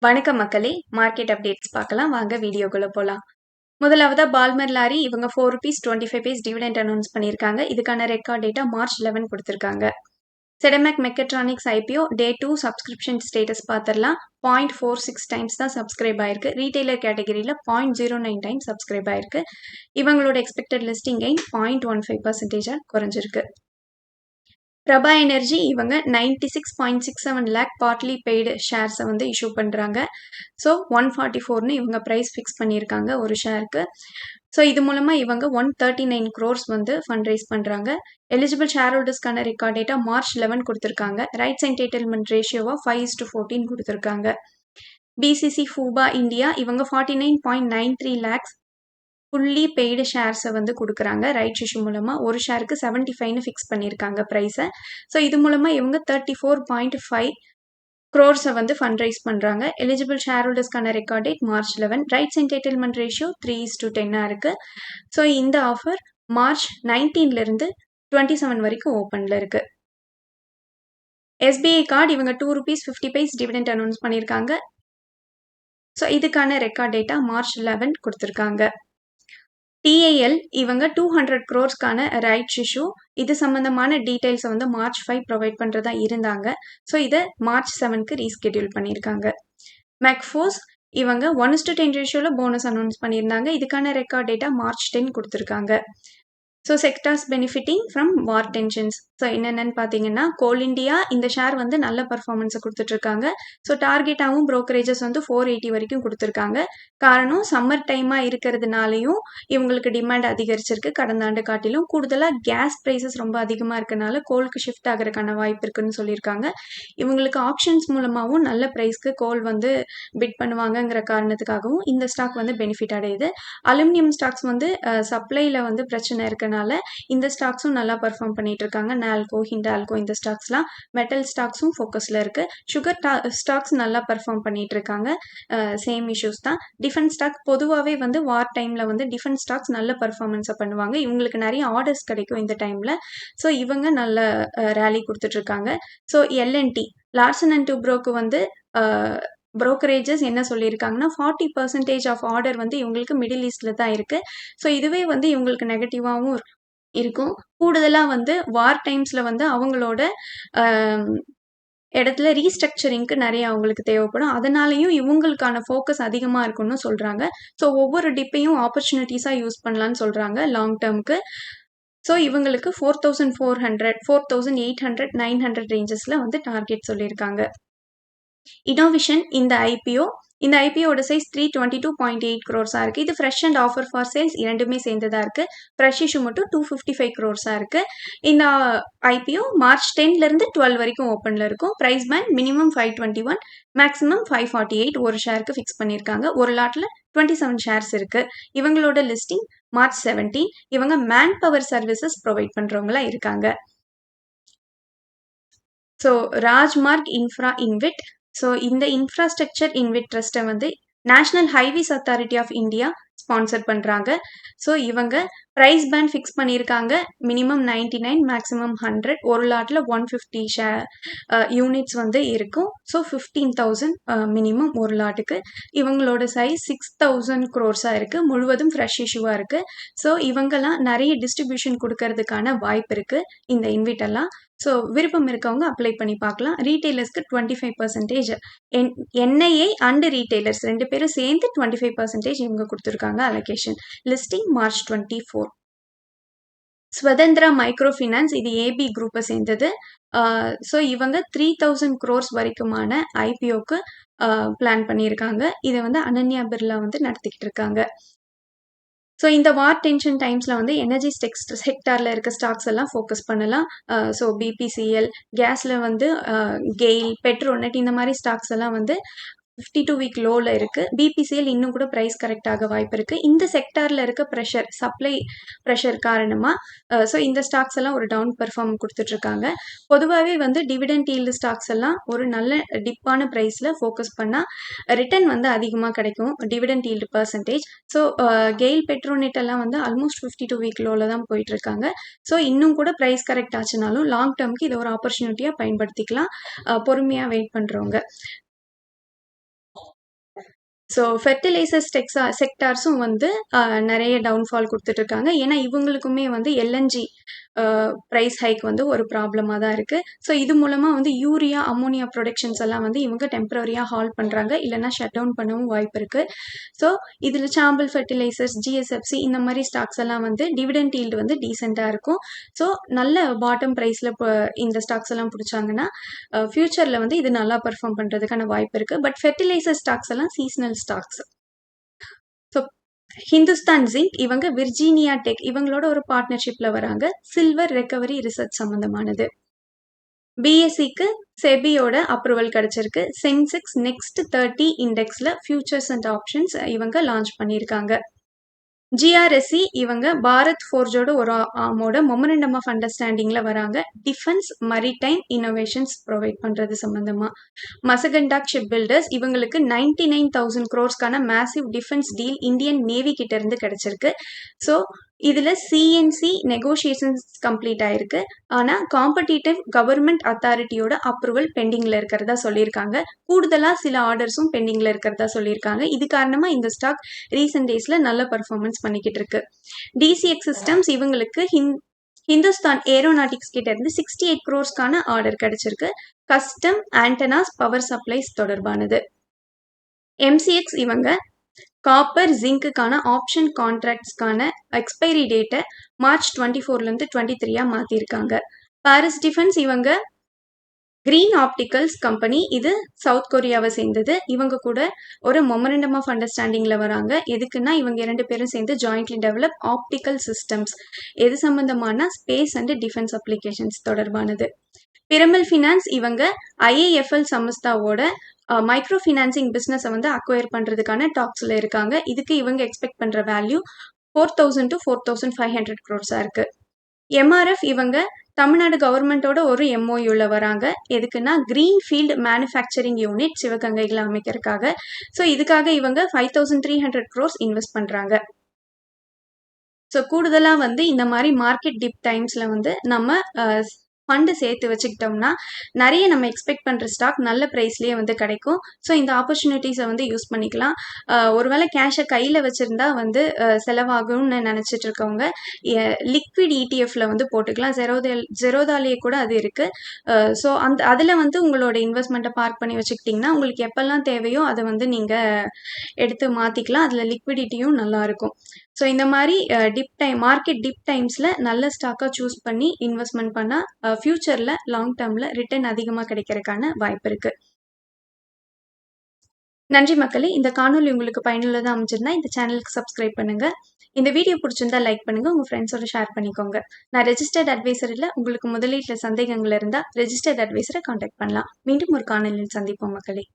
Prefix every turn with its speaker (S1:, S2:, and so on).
S1: வணக்கம் மக்களே, market updates பார்க்கலாம் வாங்க வீடியோக்குள்ள போலாம். முதலாவதா பால்மர் லாரி இவங்க ₹4.25 டிவிடெண்ட் அனௌன்ஸ் பண்ணியிருக்காங்க. இதுக்கான ரெக்கார்ட் டேட்டா March 11 கொடுத்திருக்காங்க. செடமேக் மெக்கட்ரானிக்ஸ் ஐபிஓ டே 2 சப்ஸ்கிரிப்ஷன் ஸ்டேட்டஸ் பார்த்துடலாம். 0.46 டைம்ஸ் தான் சப்ஸ்கிரைப் ஆயிருக்கு. ரீட்டைலர் கேட்டகரியில் 0.09 டைம்ஸ் சப்ஸ்கிரைப் ஆயிருக்கு. இவங்களோட எக்ஸ்பெக்டட் லிஸ்டிங் கெயின் 0.15% குறைஞ்சிருக்கு. பிரபா எனர்ஜி இவங்க 96.67 லேக் பார்ட்லி பெய்டு ஷேர்ஸை வந்து இஷ்யூ பண்ணுறாங்க. ஸோ 144ன்னு இவங்க ப்ரைஸ் ஃபிக்ஸ் பண்ணியிருக்காங்க ஒரு ஷேருக்கு. ஸோ இது மூலமாக இவங்க 139 crores வந்து ஃபண்ட் ரைஸ் பண்ணுறாங்க. எலிஜிபிள் ஷேர் ஹோல்டர்ஸ்க்கான ரெக்கார்ட் டேட்டா March 11 கொடுத்துருக்காங்க. ரைட்ஸ் என்டைட்டில்மெண்ட் ரேஷியோவாக 5:14 கொடுத்துருக்காங்க. பிசிசி ஃபூபா இந்தியா இவங்க 49.93 லேக்ஸ் ஃபுல்லி பெய்டு ஷேர்ஸை வந்து கொடுக்குறாங்க. ரைட்ஸ் இஷ்யூ மூலமாக ஒரு ஷேருக்கு 75ன்னு ஃபிக்ஸ் பண்ணியிருக்காங்க ப்ரைஸை. ஸோ இது மூலமாக இவங்க 34.5 crores வந்து ஃபண்ட் ரைஸ் பண்ணுறாங்க. எலிஜிபிள் ஷேர் ஹோல்டர்ஸ்க்கான record date March 11. Rights entitlement ratio 3:10 இருக்குது. ஸோ இந்த ஆஃபர் March 19லேருந்து 27 வரைக்கும் ஓப்பனில் இருக்குது. எஸ்பிஐ கார்டு இவங்க ₹2.50 டிவிடெண்ட் அனௌன்ஸ் பண்ணியிருக்காங்க. ஸோ இதுக்கான ரெக்கார்ட் டேட்டா March 11 கொடுத்துருக்காங்க. டிஐஎல் இவங்க 200 crores-க்கான ரைட்ஸ் இஷ்யூ இது சம்பந்தமான டீடைல்ஸை வந்து March 5 ப்ரொவைட் பண்ணுறதா இருந்தாங்க. ஸோ இதை March 7க்கு ரீஸ்கெடியூல் பண்ணியிருக்காங்க. மெக்ஃபோர்ஸ் இவங்க 1:10 ரேஷியோவில் போனஸ் அனௌன்ஸ் பண்ணியிருந்தாங்க. இதுக்கான ரெக்கார்ட் டேட்டா March 10 கொடுத்துருக்காங்க. So sectors benefiting from war tensions. So என்னென்னு பார்த்தீங்கன்னா கோல் இண்டியா இந்த ஷேர் வந்து நல்ல பர்ஃபார்மன்ஸை கொடுத்துட்ருக்காங்க. ஸோ டார்கெட்டாகவும் ப்ரோக்கரேஜஸ் வந்து 480 வரைக்கும் கொடுத்துருக்காங்க. காரணம் சம்மர் டைமாக இருக்கிறதுனாலையும் இவங்களுக்கு டிமாண்ட் அதிகரிச்சிருக்கு. கடந்த ஆண்டு காட்டிலும் கூடுதலாக கேஸ் ப்ரைஸஸ் ரொம்ப அதிகமாக இருக்கனால கோலுக்கு ஷிஃப்ட் ஆகிறதுக்கான வாய்ப்பு இருக்குன்னு சொல்லியிருக்காங்க. இவங்களுக்கு ஆப்ஷன்ஸ் மூலமாகவும் நல்ல ப்ரைஸ்க்கு கோல் வந்து பிட் பண்ணுவாங்கங்கிற காரணத்துக்காகவும் இந்த ஸ்டாக் வந்து பெனிஃபிட் அடையுது. அலுமினியம் ஸ்டாக்ஸ் வந்து சப்ளையில் வந்து பிரச்சனை இருக்கு. இந்த ஸ்டாக்ஸும் நல்லா பர்ஃபார்ம் பண்ணிட்டு இருக்காங்க. நால்கோ, ஹிண்டால்கோ இந்த ஸ்டாக்ஸ்லாம். மெட்டல் ஸ்டாக்ஸும் ஃபோக்கஸில் இருக்கு. சுகர் ஸ்டாக்ஸ் நல்லா பர்ஃபார்ம் பண்ணிட்டு இருக்காங்க. சேம் இஷ்யூஸ் தான். டிஃபென்ஸ் ஸ்டாக் பொதுவாகவே வந்து வார் டைமில் வந்து டிஃபென்ஸ் ஸ்டாக்ஸ் நல்ல பர்ஃபார்மன்ஸை பண்ணுவாங்க. இவங்களுக்கு நிறைய ஆர்டர்ஸ் கிடைக்கும் இந்த டைமில். ஸோ இவங்க நல்ல ரேலி கொடுத்துட்ருக்காங்க. ஸோ எல்என்டி லார்சன் அண்ட் டூப்ரோக்கு வந்து ப்ரோக்கரேஜஸ் என்ன சொல்லியிருக்காங்கன்னா 40% ஆஃப் ஆர்டர் வந்து இவங்களுக்கு மிடில் ஈஸ்டில் தான் இருக்குது. ஸோ இதுவே வந்து இவங்களுக்கு நெகட்டிவாகவும் இருக்கும். கூடுதலாக வந்து வார் டைம்ஸில் வந்து அவங்களோட இடத்துல ரீஸ்ட்ரக்சரிங்க்கு நிறைய அவங்களுக்கு தேவைப்படும். அதனாலையும் இவங்களுக்கான ஃபோக்கஸ் அதிகமாக இருக்குன்னு சொல்கிறாங்க. ஸோ ஒவ்வொரு டிப்பையும் ஆப்பர்ச்சுனிட்டிஸாக யூஸ் பண்ணலான்னு சொல்கிறாங்க லாங் டேர்முக்கு. ஸோ இவங்களுக்கு 4,400, 4,800, 900 ரேஞ்சஸில் வந்து டார்கெட் சொல்லியிருக்காங்க. இனோவிஷன் இந்த ஐபிஓட சைஸ் 322.8 crores-ஆக இருக்குது. இது fresh and offer for sales இரண்டுமே சேர்ந்ததாக இருக்குது. ஃப்ரெஷ் இஷ்யூ மட்டும் 255 crores-ஆக இருக்குது. இந்த ஐபிஓ March 10லேருந்து 12 வரைக்கும் ஓப்பனில் இருக்கும். ப்ரைஸ் பேண்ட் மினிமம் 521, மேக்ஸிமம் 548 ஒரு ஷேருக்கு ஃபிக்ஸ் பண்ணியிருக்காங்க. ஒரு லாட்டில் 27 ஷேர்ஸ் இருக்குது. இவங்களோட லிஸ்டிங் March 17. இவங்க மேன் பவர் சர்வீசஸ் ப்ரொவைட் பண்ணுறவங்களா இருக்காங்க. So Rajmarg infra InvIT. So இந்த இன்ஃப்ராஸ்ட்ரக்சர் இன்விட் ட்ரஸ்ட்டை வந்து national highways authority of India sponsor பண்ணுறாங்க. ஸோ இவங்க ப்ரைஸ் பேண்ட் ஃபிக்ஸ் பண்ணியிருக்காங்க. Minimum 99, maximum 100. ஒரு லாட்டில் 150 யூனிட்ஸ் வந்து இருக்கும். ஸோ 15,000 மினிமம் ஒரு லாட்டுக்கு. இவங்களோட சைஸ் 6,000 crores-ஆக இருக்குது. முழுவதும் ஃப்ரெஷ் இஷ்யூவாக இருக்குது. ஸோ இவங்கெல்லாம் நிறைய டிஸ்ட்ரிபியூஷன் கொடுக்கறதுக்கான வாய்ப்பு இருக்குது இந்த இன்விட்டெல்லாம். ஸோ விருப்பம் இருக்கவங்க அப்ளை பண்ணி பார்க்கலாம். ரீட்டைலர்ஸ்க்கு 25% என்ஐஏ அண்ட் ரீட்டைலர்ஸ் 2 பேரும் சேர்ந்து 25% இவங்க கொடுத்துருக்காங்க allocation. Listing March 24. Svatantra micro finance இது ஏபி குரூப்பை சேர்ந்தது. ஸோ இவங்க 3,000 crores வரைக்குமான ஐபிஓக்கு பிளான் பண்ணியிருக்காங்க. இதை வந்து அனன்யா பிர்லா வந்து நடத்திக்கிட்டு இருக்காங்க. ஸோ இந்த வார் டென்ஷன் டைம்ஸில் வந்து எனர்ஜி செக்டாரில் இருக்க ஸ்டாக்ஸ் எல்லாம் ஃபோக்கஸ் பண்ணலாம். ஸோ பிபிசிஎல், கேஸில் வந்து கெயில், பெட்ரோநெட் இந்த மாதிரி ஸ்டாக்ஸ் எல்லாம் வந்து 52 வீக் லோவில் இருக்குது. பிபிசிஎல் இன்னும் கூட ப்ரைஸ் கரெக்டாக வாய்ப்பு இருக்குது. இந்த செக்டாரில் இருக்க சப்ளை ப்ரெஷர் காரணமாக ஸோ இந்த ஸ்டாக்ஸ் எல்லாம் ஒரு டவுன் பெர்ஃபார்ம் கொடுத்துட்ருக்காங்க. பொதுவாகவே வந்து டிவிடெண்ட் ஈல்டு ஸ்டாக்ஸ் எல்லாம் ஒரு நல்ல டிப்பான ப்ரைஸில் ஃபோக்கஸ் பண்ணால் ரிட்டர்ன் வந்து அதிகமாக கிடைக்கும் dividend yield percentage. So GAIL, Petronet எல்லாம் வந்து ஆல்மோஸ்ட் 52 வீக் லோவில் தான் போயிட்டுருக்காங்க. ஸோ இன்னும் கூட ப்ரைஸ் கரெக்ட் ஆச்சுனாலும் லாங் டேர்முக்கு இதை ஒரு ஆப்பர்ச்சுனிட்டியாக பயன்படுத்திக்கலாம் பொறுமையாக வெயிட் பண்ணுறவங்க. ஸோ ஃபெர்டிலைசர்ஸ் செக்டார்ஸும் வந்து நிறைய டவுன்ஃபால் கொடுத்துட்டு இருக்காங்க. ஏன்னா இவங்களுக்குமே வந்து எல்என்ஜி ப்ரைஸ் ஹைக் வந்து ஒரு ப்ராப்ளமாக தான் இருக்குது. ஸோ இது மூலமாக வந்து யூரியா அமோனியா ப்ரொடக்ஷன்ஸ் எல்லாம் வந்து இவங்க டெம்பரரியாக ஹால் பண்ணுறாங்க, இல்லைனா ஷட் டவுன் பண்ணவும் வாய்ப்பு இருக்குது. ஸோ இதில் சாம்பல் ஃபெர்டிலைசர்ஸ், ஜிஎஸ்எஃப்சி இந்த மாதிரி ஸ்டாக்ஸ் எல்லாம் வந்து டிவிடெண்ட் ஈல்டு வந்து டீசெண்டாக இருக்கும். ஸோ நல்ல பாட்டம் ப்ரைஸில் இந்த ஸ்டாக்ஸ் எல்லாம் பிடிச்சாங்கன்னா ஃப்யூச்சரில் வந்து இது நல்லா பர்ஃபார்ம் பண்ணுறதுக்கான வாய்ப்பு இருக்குது. பட் ஃபெர்டிலைசர் ஸ்டாக்ஸ் எல்லாம் seasonal stocks. So Hindustan Zinc இவங்க விர்ஜீனியா டெக் இவங்களோட ஒரு பார்ட்னர்ஷிப்ல வராங்க. சில்வர் ரெக்கவரி ரிசர்ச் சம்பந்தமானது. பிஎஸ்சிக்கு செபியோட அப்ரூவல் கிடைச்சிருக்கு. சென்செக்ஸ் நெக்ஸ்ட் 30 இண்டெக்ஸ்ல ஃபியூச்சர்ஸ் அண்ட் ஆப்ஷன்ஸ் இவங்க லான்ச் பண்ணியிருக்காங்க. ஜிஆர்எஸ்சி இவங்க பாரத் ஃபோர்ஜோட ஒரு ஆமோட மெமரண்டம் ஆஃப் அண்டர்ஸ்டாண்டிங்ல வராங்க. டிஃபென்ஸ் மரிடைம் இன்னோவேஷன்ஸ் ப்ரொவைட் பண்றது சம்பந்தமா. மசகண்டாக் ஷிப் பில்டர்ஸ் இவங்களுக்கு 99,000 crores massive defence deal Indian navy கிட்ட இருந்து கிடைச்சிருக்கு. ஸோ இதுல சிஎன்சி நெகோசியேஷன்ஸ் கம்ப்ளீட் ஆயிருக்கு. ஆனா காம்படிட்டிவ் கவர்மெண்ட் அத்தாரிட்டியோட அப்ரூவல் பெண்டிங்ல இருக்கிறதா சொல்லியிருக்காங்க. கூடுதலா சில ஆர்டர்ஸும் பெண்டிங்ல இருக்கிறதா சொல்லியிருக்காங்க. இது காரணமா இந்த ஸ்டாக் ரீசெண்ட் டேஸ்ல நல்ல பர்ஃபார்மன்ஸ் பண்ணிக்கிட்டு இருக்கு. டிசிஎக்ஸ் சிஸ்டம்ஸ் இவங்களுக்கு ஹிந்துஸ்தான் ஏரோநாட்டிக்ஸ் கிட்ட இருந்து 68 crores ஆர்டர் கிடைச்சிருக்கு. கஸ்டம் ஆண்டனாஸ் பவர் சப்ளைஸ் தொடர்பானது. எம்சிஎக்ஸ் இவங்க காப்பர் ஜிங்க்குக்கான ஆப்ஷன் கான்ட்ராக்ட்ஸ்க்கான எக்ஸ்பைரி டேட்டை மார்ச் 24லேருந்து 23 மாற்றிருக்காங்க. பாரிஸ் டிஃபென்ஸ் இவங்க கிரீன் ஆப்டிகல்ஸ் கம்பெனி, இது சவுத் கொரியாவை சேர்ந்தது. இவங்க கூட ஒரு மெமரண்டம் ஆஃப் அண்டர்ஸ்டாண்டிங்ல வராங்க. எதுக்குன்னா இவங்க 2 பேரும் சேர்ந்து ஜாயிண்ட்லி டெவலப் ஆப்டிக்கல் சிஸ்டம்ஸ், எது சம்பந்தமான ஸ்பேஸ் அண்ட் டிஃபென்ஸ் அப்ளிகேஷன்ஸ் தொடர்பானது. பிரமல் ஃபினான்ஸ் இவங்க ஐஏஎஃப்எல் சமஸ்தாவோட மைக்ரோ ஃபினான்சிங் பிஸ்னஸை வந்து அக்வயர் பண்ணுறதுக்கான டாக்ஸில் இருக்காங்க. இதுக்கு இவங்க எக்ஸ்பெக்ட் பண்ணுற வேல்யூ 4,000 to 4,500 crores இருக்கு. எம்ஆர்எஃப் இவங்க தமிழ்நாடு கவர்மெண்டோட ஒரு எம்ஓயூல வராங்க. எதுக்குன்னா கிரீன் ஃபீல்டு மேனுஃபேக்சரிங் யூனிட் சிவகங்கையில் அமைக்கிறதுக்காக. ஸோ இதுக்காக இவங்க 5,300 crores இன்வெஸ்ட் பண்ணுறாங்க. ஸோ கூடுதலாக வந்து இந்த மாதிரி மார்க்கெட் டிப் டைம்ஸில் வந்து நம்ம ஃபண்டு சேர்த்து வச்சுக்கிட்டோம்னா நிறைய நம்ம எக்ஸ்பெக்ட் பண்ணுற ஸ்டாக் நல்ல ப்ரைஸ்லேயே வந்து கிடைக்கும். ஸோ இந்த ஆப்பர்ச்சுனிட்டிஸை வந்து யூஸ் பண்ணிக்கலாம். ஒருவேளை கேஷை கையில் வச்சுருந்தா வந்து செலவாகும்னு நினச்சிட்டு இருக்கவங்க லிக்விட் இடிஎஃப்ல வந்து போட்டுக்கலாம். ஜெரோதாலேயே கூட அது இருக்குது. ஸோ அதில் வந்து உங்களோட இன்வெஸ்ட்மெண்ட்டை பார்க் பண்ணி வச்சுக்கிட்டிங்கன்னா உங்களுக்கு எப்பெல்லாம் தேவையோ அதை வந்து நீங்கள் எடுத்து மாற்றிக்கலாம். அதில் லிக்விடிட்டியும் நல்லாயிருக்கும். ஸோ இந்த மாதிரி மார்க்கெட் டிப் டைம்ஸில் நல்ல ஸ்டாக்காக சூஸ் பண்ணி இன்வெஸ்ட்மெண்ட் பண்ணால் ஃப்யூச்சரில் லாங் டேர்மில் ரிட்டர்ன் அதிகமாக கிடைக்கிறதுக்கான வாய்ப்பு இருக்குது. நன்றி மக்களே. இந்த காணொலி உங்களுக்கு பயனுள்ளதாக அமைஞ்சிருந்தா இந்த சேனலுக்கு சப்ஸ்கிரைப் பண்ணுங்கள். இந்த வீடியோ பிடிச்சிருந்தா லைக் பண்ணுங்கள், உங்கள் ஃப்ரெண்ட்ஸோட ஷேர் பண்ணிக்கோங்க. நான் ரெஜிஸ்டர்ட் அட்வைசர் இல்லை. உங்களுக்கு முதலீட்டில் சந்தேகங்கள் இருந்தால் ரெஜிஸ்டர்ட் அட்வைசரை காண்டாக்ட் பண்ணலாம். மீண்டும் ஒரு காணொலியில் சந்திப்போம் மக்களே.